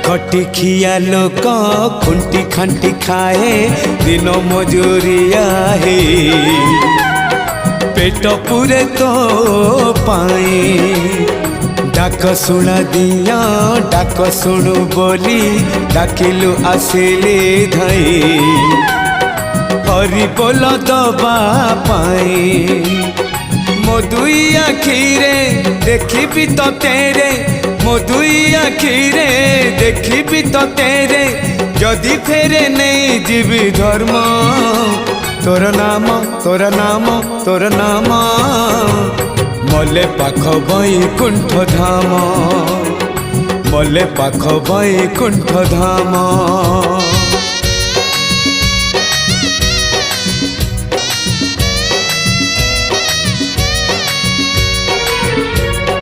खटी खिया लोक खुंटी खांटी खाए दिन मजूरिया है पेट पूरे तो पाए डाक शुणा दिया डाक शुणु बोली डाकिलु आसिले धाई हरि बोल दबा पाए मो दुई आखिरे देखी तो तेरे मो दुई आखिरे देखी तो तेरे जदि फेरे नहीं जीवी धर्म तोर नाम तोर नाम तोर नाम मले पाख बैकुंठ धाम मले पाख बैकुंठ धाम।